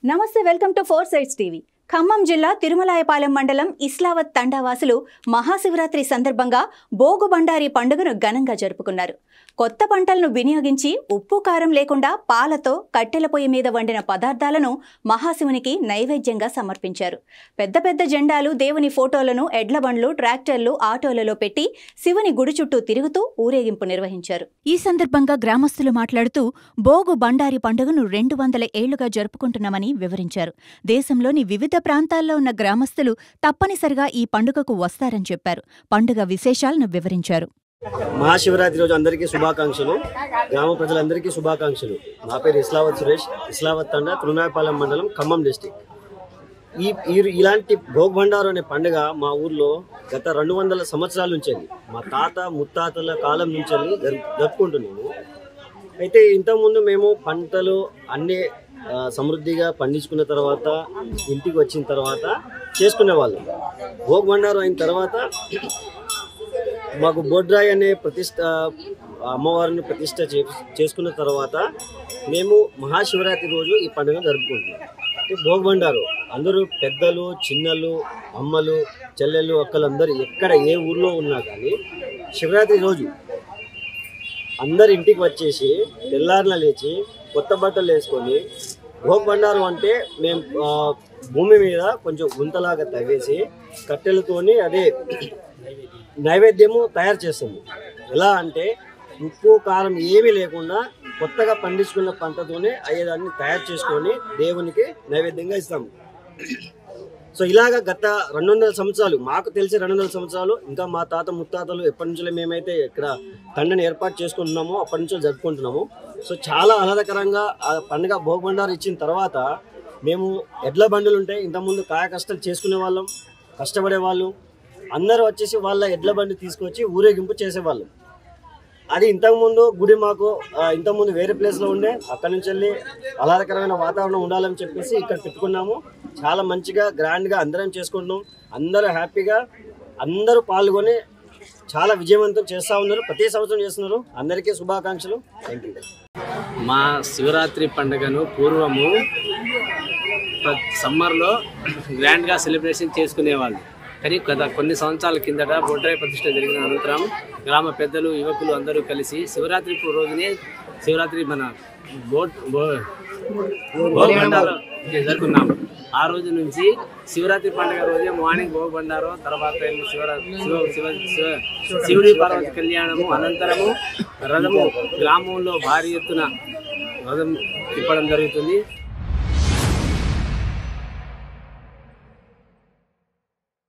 నమస్తే, welcome to 4 Sides TV. Khammam జిల్లా తిరుమలాయపాలెం మండలం ఇస్లావత్ తండావాసులు మహాశివరాత్రి సందర్భంగా బోగు బండారి పండుగను ఘనంగా జరుపుకున్నారు. కొత్త పంటలను వినియోగించి ఉప్పు కారం లేకుండా పాలతో కట్టెల పొయ్యి మీద వండిన పదార్థాలను మహాశివునికి నైవేద్యంగా సమర్పించారు. పెద్ద పెద్ద జెండాలు, దేవుని ఫోటోలను ఎడ్ల బండ్లు, ట్రాక్టర్లు, ఆటోలలో పెట్టి శివుని గుడి చుట్టూ తిరుగుతూ ఊరేగింపు నిర్వహించారు. ఈ సందర్భంగా గ్రామస్తులు మాట్లాడుతూ బోగు బండారి పండుగను 200 ఏళ్లుగా జరుపుకుంటున్నామని వివరించారు. దేశంలోని వివిధ ప్రాంతాల్లో ఉన్న గ్రామస్తులు తప్పనిసరిగా ఈ పండుగకు వస్తారని చెప్పారు. పండుగ విశేషాలను వివరించారు. మహాశివరాత్రి రోజు అందరికీ శుభాకాంక్షలు. గ్రామ ప్రజలందరికీ శుభాకాంక్షలు. నా పేరు ఇస్లావత్ సురేష్, ఇస్లావత్ తండా, తిరుమలాయపాలెం మండలం, ఖమ్మం డిస్టిక్. ఇలాంటి భోగ్ బండారు అనే పండుగ మా ఊర్లో గత 200 సంవత్సరాల నుంచి, మా తాత ముత్తాతల కాలం నుంచి జరుపుకుంటున్నాము. అయితే ఇంతకుముందు మేము పంటలు అన్నీ సమృద్ధిగా పండించుకున్న తర్వాత ఇంటికి వచ్చిన తర్వాత చేసుకునేవాళ్ళం. భోగ్ బండారు అయిన తర్వాత మాకు బొడ్రాయి అనే అమ్మవారిని ప్రతిష్ట చేసుకున్న తర్వాత మేము మహాశివరాత్రి రోజు ఈ పండుగ జరుపుకుంటున్నాం. భోగ్ బండారు అందరూ పెద్దలు, చిన్నలు, అమ్మలు, చెల్లెళ్ళు, అక్కలు అందరూ ఎక్కడ ఏ ఊర్లో ఉన్నా కానీ శివరాత్రి రోజు అందరు ఇంటికి వచ్చేసి తెల్లారిన లేచి కొత్త బట్టలు వేసుకొని, భోగ్ బండారు అంటే మేము భూమి మీద కొంచెం గుంతలాగా తవ్వేసి కట్టెలతోని అదే నైవేద్యము తయారు చేస్తాము. ఎలా అంటే ఉప్పు కారం ఏమీ లేకుండా కొత్తగా పండించుకున్న పంటతోనే అయ్యేదాన్ని తయారు చేసుకొని దేవునికి నైవేద్యంగా ఇస్తాము. సో ఇలాగ గత 200 సంవత్సరాలు, మాకు తెలిసి 200 సంవత్సరాలు, ఇంకా మా తాత ముత్తాతలు ఎప్పటి నుంచో మేమైతే ఇక్కడ తండ్రిని ఏర్పాటు చేసుకుంటున్నామో అప్పటి నుంచో జరుపుకుంటున్నాము. సో చాలా ఆహ్లాదకరంగా ఆ పండుగ భోగ్ బండారు ఇచ్చిన తర్వాత మేము ఎడ్ల బండులు ఉంటాయి, ఇంతకుముందు కాయ కష్టాలు చేసుకునే వాళ్ళం, కష్టపడేవాళ్ళు అందరూ వచ్చేసి వాళ్ళ ఎడ్ల బండి తీసుకొచ్చి ఊరేగింపు చేసేవాళ్ళం. అది ఇంతకుముందు గుడి మాకు ఇంతకుముందు వేరే ప్లేస్లో ఉండే, అక్కడి నుంచి వెళ్ళి ఆహ్లాదకరమైన వాతావరణం ఉండాలని చెప్పేసి ఇక్కడ పెట్టుకున్నాము. చాలా మంచిగా గ్రాండ్గా అందరం చేసుకుంటున్నాం. అందరూ హ్యాపీగా అందరూ పాల్గొని చాలా విజయవంతం చేస్తూ ఉన్నారు. ప్రతి సంవత్సరం చేస్తున్నారు. అందరికీ శుభాకాంక్షలు. Thank you. మా శివరాత్రి పండుగను పూర్వము సమ్మర్లో గ్రాండ్గా సెలబ్రేషన్ చేసుకునేవాళ్ళు. కానీ గత కొన్ని సంవత్సరాల కిందట బొడ్రాయి ప్రతిష్ట జరిగిన అనంతరం గ్రామ పెద్దలు, యువకులు అందరూ కలిసి శివరాత్రి రోజునే శివరాత్రి మన భోగ్ బండారు జరుపుకున్నాము. ఆ రోజు నుంచి శివరాత్రి పండుగ రోజే మార్నింగ్ భోగ్ బండారు, తర్వాత శివుడి పార్వతి కళ్యాణము, అనంతరము రథము గ్రామంలో భారీ ఎత్తున రథం తిప్పడం జరుగుతుంది.